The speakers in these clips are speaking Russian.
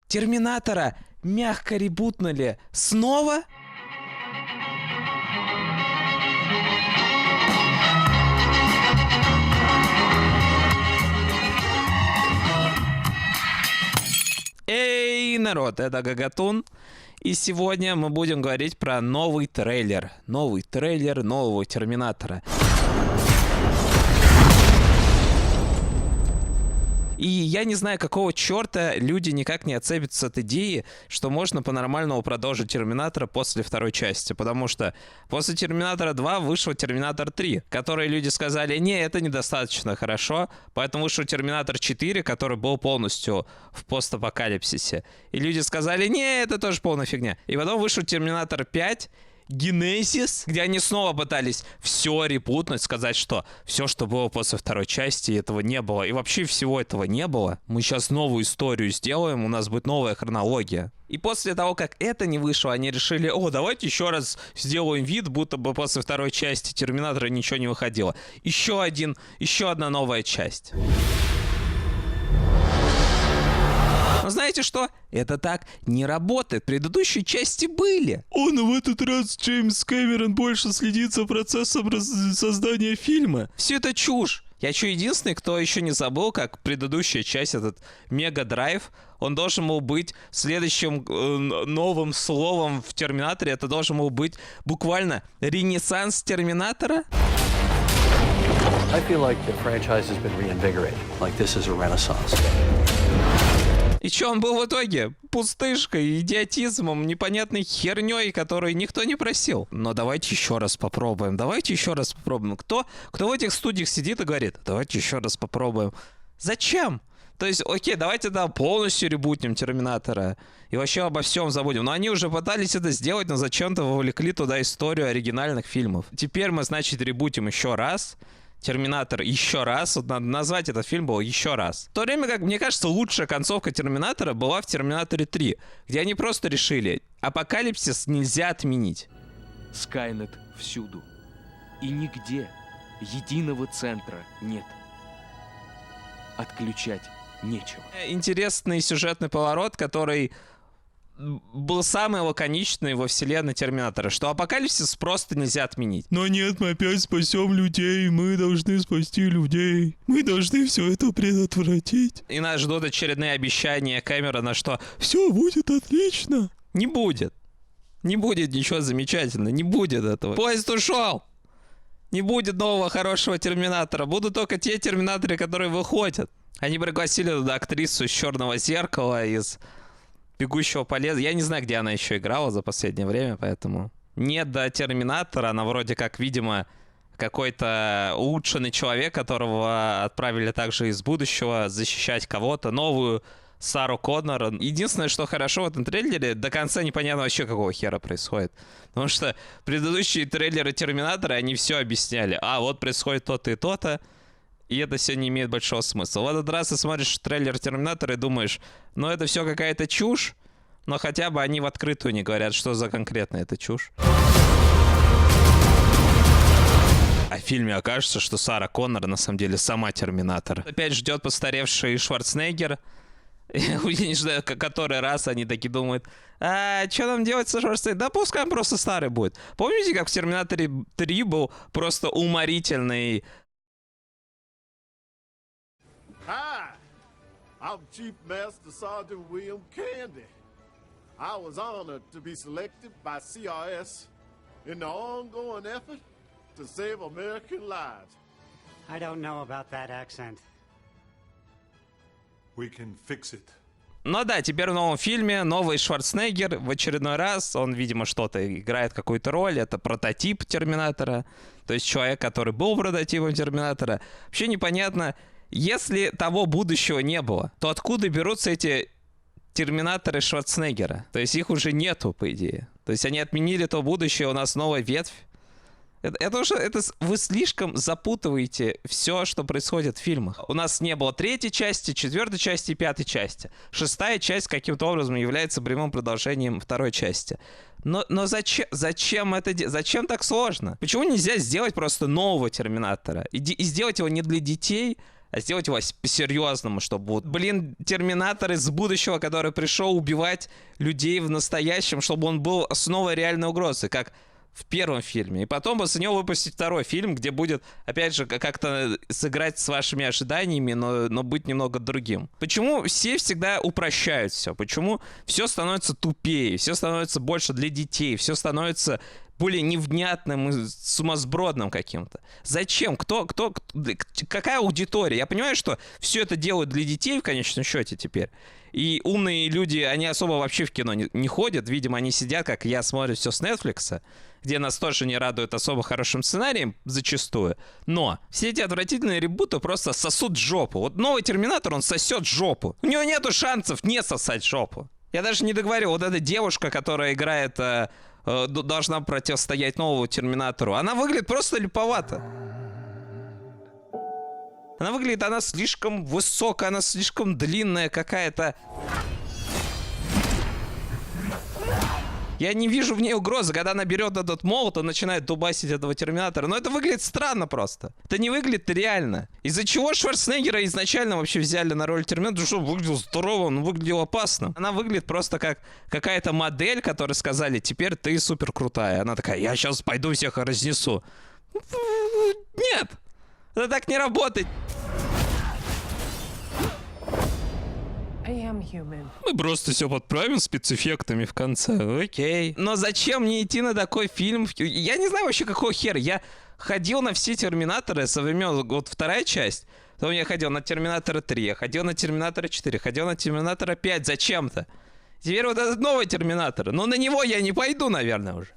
Терминатора мягко ребутнули снова? Эй, народ, это Гагатун. И сегодня мы будем говорить про новый трейлер. Новый трейлер нового Терминатора. И я не знаю, какого черта люди никак не отцепятся от идеи, что можно по-нормальному продолжить Терминатора после второй части. Потому что после Терминатора 2 вышел Терминатор 3, который люди сказали, не, это недостаточно хорошо. Поэтому вышел Терминатор 4, который был полностью в постапокалипсисе. И люди сказали, не, это тоже полная фигня. И потом вышел Терминатор 5, Генезис, где они снова пытались все репутнуть, сказать, что все, что было после второй части, этого не было. И вообще всего этого не было. Мы сейчас новую историю сделаем, у нас будет новая хронология. И после того, как это не вышло, они решили, о, давайте еще раз сделаем вид, будто бы после второй части Терминатора ничего не выходило. Еще одна новая часть. Но знаете что? Это так не работает. Предыдущие части были. Но в этот раз Джеймс Кэмерон больше следит за процессом создания фильма. Все это чушь. Я единственный, кто еще не забыл, как предыдущая часть, этот Мега-драйв, он должен был быть следующим новым словом в Терминаторе. Это должен был быть буквально ренессанс Терминатора. I feel like the franchise has been reinvigorated. Like this is a renaissance. И что он был в итоге? Пустышкой, идиотизмом, непонятной херней, которую никто не просил. Но давайте еще раз попробуем. Давайте еще раз попробуем. Кто в этих студиях сидит и говорит, давайте еще раз попробуем. Зачем? То есть, окей, давайте полностью ребутнем Терминатора и вообще обо всем забудем. Но они уже пытались это сделать, но зачем-то вовлекли туда историю оригинальных фильмов. Теперь мы, значит, ребутим еще раз. Терминатор еще раз. Вот надо назвать этот фильм был еще раз. В то время как, мне кажется, лучшая концовка Терминатора была в Терминаторе 3, где они просто решили, апокалипсис нельзя отменить. Скайнет всюду. И нигде единого центра нет. Отключать нечего. Интересный сюжетный поворот, который был самый лаконичный во вселенной Терминатора, что апокалипсис просто нельзя отменить. Но нет, мы опять спасем людей, мы должны спасти людей, мы должны все это предотвратить. И нас ждут очередные обещания Кэмерона, что все будет отлично. Не будет. Не будет ничего замечательного, не будет этого. Поезд ушел. Не будет нового хорошего Терминатора, будут только те Терминаторы, которые выходят. Они пригласили туда актрису из «Черного зеркала», из «Бегущего по лезвию». Я не знаю, где она еще играла за последнее время, поэтому... Нет до Терминатора, она вроде как, видимо, какой-то улучшенный человек, которого отправили также из будущего защищать кого-то, новую Сару Коннор. Единственное, что хорошо в этом трейлере, до конца непонятно вообще, какого хера происходит. Потому что предыдущие трейлеры Терминатора, они все объясняли. А, вот происходит то-то и то-то. И это все не имеет большого смысла. В этот раз ты смотришь трейлер Терминатора и думаешь, ну это все какая-то чушь, но хотя бы они в открытую не говорят, что за конкретно эта чушь. А в фильме окажется, что Сара Коннор на самом деле сама Терминатор. Опять ждет постаревший Шварценеггер. Я не знаю, который раз они такие думают, а что нам делать со Шварценеггером? Да пускай он просто старый будет. Помните, как в Терминаторе 3 был просто уморительный... Hi, I'm Chief Master Sergeant William Candy. I was honored to be selected by CRS in the ongoing effort to save American lives. I don't know about that accent. We can fix it. Ну да, теперь в новом фильме новый Шварценеггер в очередной раз. Он, видимо, что-то играет, какую-то роль. Это прототип Терминатора. То есть человек, который был прототипом Терминатора. Вообще непонятно, если того будущего не было, то откуда берутся эти Терминаторы Шварценеггера? То есть их уже нету, по идее. То есть они отменили то будущее, у нас новая ветвь. Вы слишком запутываете все, что происходит в фильмах. У нас не было третьей части, четвертой части и пятой части. Шестая часть каким-то образом является прямым продолжением второй части. Но зачем это делать? Зачем так сложно? Почему нельзя сделать просто нового Терминатора? И сделать его не для детей, а сделать его по-серьезному, чтобы вот, блин, терминатор из будущего, который пришел убивать людей в настоящем, чтобы он был с новой реальной угрозой, как в первом фильме. И потом после него выпустить второй фильм, где будет, опять же, как-то сыграть с вашими ожиданиями, но быть немного другим. Почему все всегда упрощают все? Почему все становится тупее, все становится больше для детей, все становится более невнятным и сумасбродным каким-то? Зачем? Какая аудитория? Я понимаю, что все это делают для детей в конечном счете теперь. И умные люди, они особо вообще в кино не ходят. Видимо, они сидят, как я, смотрят все с Netflix, где нас тоже не радуют особо хорошим сценарием зачастую. Но все эти отвратительные ребуты просто сосут жопу. Вот новый Терминатор, он сосет жопу. У него нету шансов не сосать жопу. Я даже не договорю. Вот эта девушка, которая играет, должна противостоять новому Терминатору, она выглядит просто липовато. Она выглядит, она слишком высокая, она слишком длинная какая-то. Я не вижу в ней угрозы, когда она берет этот молот и начинает дубасить этого Терминатора. Но это выглядит странно просто. Это не выглядит реально. Из-за чего Шварценеггера изначально вообще взяли на роль Терминатора? Что, выглядел здорово, он выглядел опасно. Она выглядит просто как какая-то модель, которой сказали: теперь ты супер крутая. Она такая: я сейчас пойду всех разнесу. Нет! Это так не работает. Мы просто все подправим спецэффектами в конце. Окей. Но зачем мне идти на такой фильм? Я не знаю вообще, какого хера. Я ходил на все Терминаторы со времен, вот вторая часть. Потом я ходил на Терминатора 3, я ходил на Терминатора 4, ходил на Терминатора 5 зачем-то. Теперь вот этот новый Терминатор. Но на него я не пойду, наверное, уже.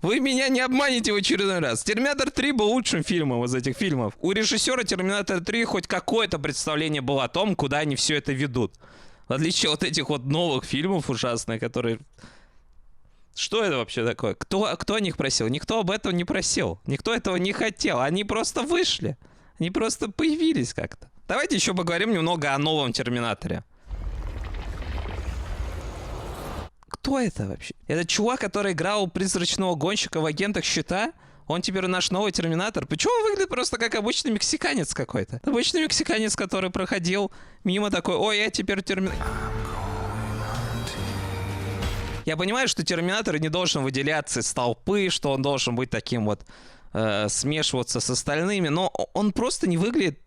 Вы меня не обманете в очередной раз. Терминатор 3 был лучшим фильмом из этих фильмов. У режиссера Терминатора 3 хоть какое-то представление было о том, куда они все это ведут. В отличие от этих вот новых фильмов ужасных, которые... Что это вообще такое? Кто о них просил? Никто об этом не просил. Никто этого не хотел. Они просто вышли. Они просто появились как-то. Давайте еще поговорим немного о новом Терминаторе. Кто это вообще? Это чувак, который играл призрачного гонщика в «Агентах Щита»? Он теперь наш новый Терминатор. Почему он выглядит просто как обычный мексиканец какой-то? Обычный мексиканец, который проходил мимо такой: ой, я теперь Терминатор. Я понимаю, что Терминатор не должен выделяться из толпы, что он должен быть таким вот, смешиваться с остальными, но он просто не выглядит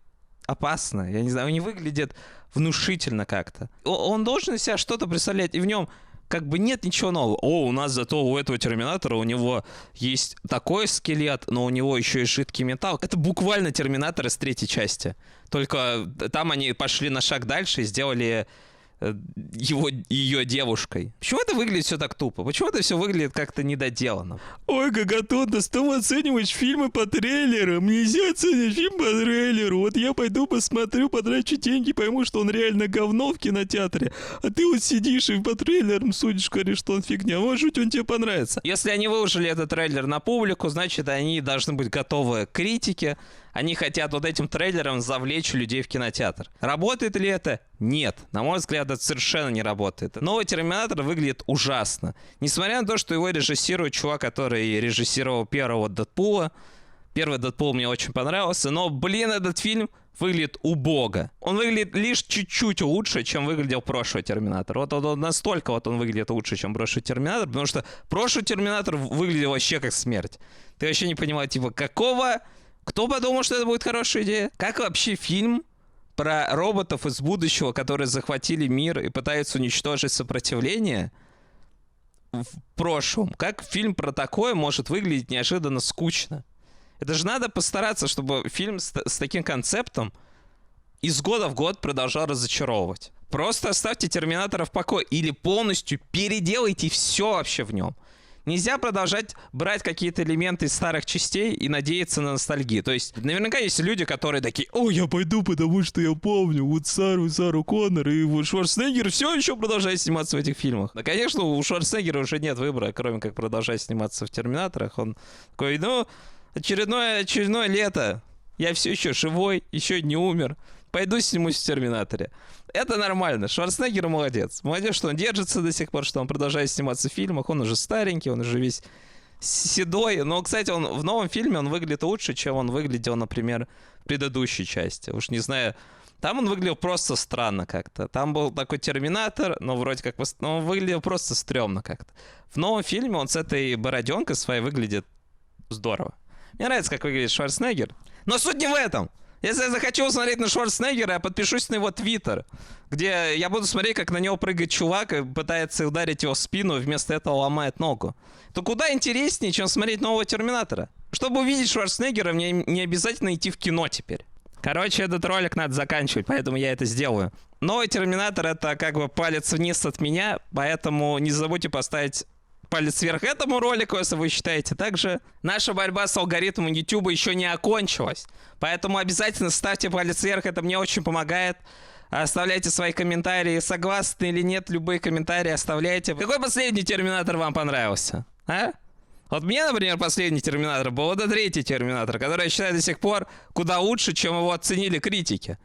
опасно. Я не знаю, он не выглядит внушительно как-то. Он должен из себя что-то представлять, и в нем как бы нет ничего нового. О, у нас зато у этого Терминатора, у него есть такой скелет, но у него еще и жидкий металл. Это буквально Терминатор из третьей части. Только там они пошли на шаг дальше и сделали ее девушкой. Почему это выглядит все так тупо? Почему это все выглядит как-то недоделанно? Ой, Гагатон, да стал оценивать фильмы по трейлерам. Нельзя оценивать фильм по трейлеру. Вот я пойду посмотрю, потрачу деньги, пойму, что он реально говно в кинотеатре. А ты вот сидишь и по трейлерам судишь, говоришь, что он фигня. Может, он тебе понравится. Если они выложили этот трейлер на публику, значит, они должны быть готовы к критике. Они хотят вот этим трейлером завлечь людей в кинотеатр. Работает ли это? Нет. На мой взгляд, это совершенно не работает. Новый Терминатор выглядит ужасно. Несмотря на то, что его режиссирует чувак, который режиссировал первого Дэдпула. Первый Дэдпул мне очень понравился, но, блин, этот фильм выглядит убого. Он выглядит лишь чуть-чуть лучше, чем выглядел прошлый Терминатор. Вот настолько вот он выглядит лучше, чем прошлый Терминатор, потому что прошлый Терминатор выглядел вообще как смерть. Ты вообще не понимаешь, типа, какого... Кто подумал, что это будет хорошая идея? Как вообще фильм про роботов из будущего, которые захватили мир и пытаются уничтожить сопротивление в прошлом? Как фильм про такое может выглядеть неожиданно скучно? Это же надо постараться, чтобы фильм с таким концептом из года в год продолжал разочаровывать. Просто оставьте Терминатора в покое или полностью переделайте все вообще в нем. Нельзя продолжать брать какие-то элементы из старых частей и надеяться на ностальгию. То есть, наверняка есть люди, которые такие: о, я пойду, потому что я помню вот Сару Коннор и вот Шварценеггер все еще продолжает сниматься в этих фильмах. Да, конечно, у Шварценеггера уже нет выбора, кроме как продолжать сниматься в Терминаторах. Он такой: ну, очередное лето. Я все еще живой, еще не умер. Пойду снимусь в Терминаторе. Это нормально. Шварценеггер молодец. Молодец, что он держится до сих пор, что он продолжает сниматься в фильмах. Он уже старенький, он уже весь седой. Но, кстати, он в новом фильме он выглядит лучше, чем он выглядел, например, в предыдущей части. Уж не знаю, там он выглядел просто странно как-то. Там был такой Терминатор, но вроде как... Но он выглядел просто стрёмно как-то. В новом фильме он с этой бороденкой своей выглядит здорово. Мне нравится, как выглядит Шварценеггер. Но суть не в этом. Если я захочу смотреть на Шварценеггера, я подпишусь на его твиттер, где я буду смотреть, как на него прыгает чувак и пытается ударить его в спину, и вместо этого ломает ногу. То куда интереснее, чем смотреть нового Терминатора. Чтобы увидеть Шварценеггера, мне не обязательно идти в кино теперь. Короче, этот ролик надо заканчивать, поэтому я это сделаю. Новый Терминатор — это как бы палец вниз от меня, поэтому не забудьте поставить палец вверх этому ролику, если вы считаете. Также наша борьба с алгоритмом YouTube еще не окончилась, поэтому обязательно ставьте палец вверх, это мне очень помогает. Оставляйте свои комментарии, согласны или нет, любые комментарии оставляйте. Какой последний Терминатор вам понравился? А? Вот мне, например, последний Терминатор был вот третий Терминатор, который я считаю до сих пор куда лучше, чем его оценили критики.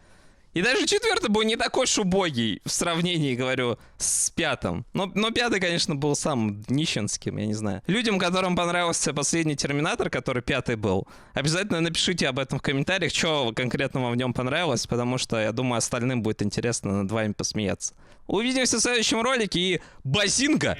И даже четвертый был не такой уж убогий в сравнении, говорю, с пятым. Но пятый, конечно, был самым нищенским, я не знаю. Людям, которым понравился последний Терминатор, который пятый был, обязательно напишите об этом в комментариях, что конкретно вам в нем понравилось, потому что, я думаю, остальным будет интересно над вами посмеяться. Увидимся в следующем ролике и базинга!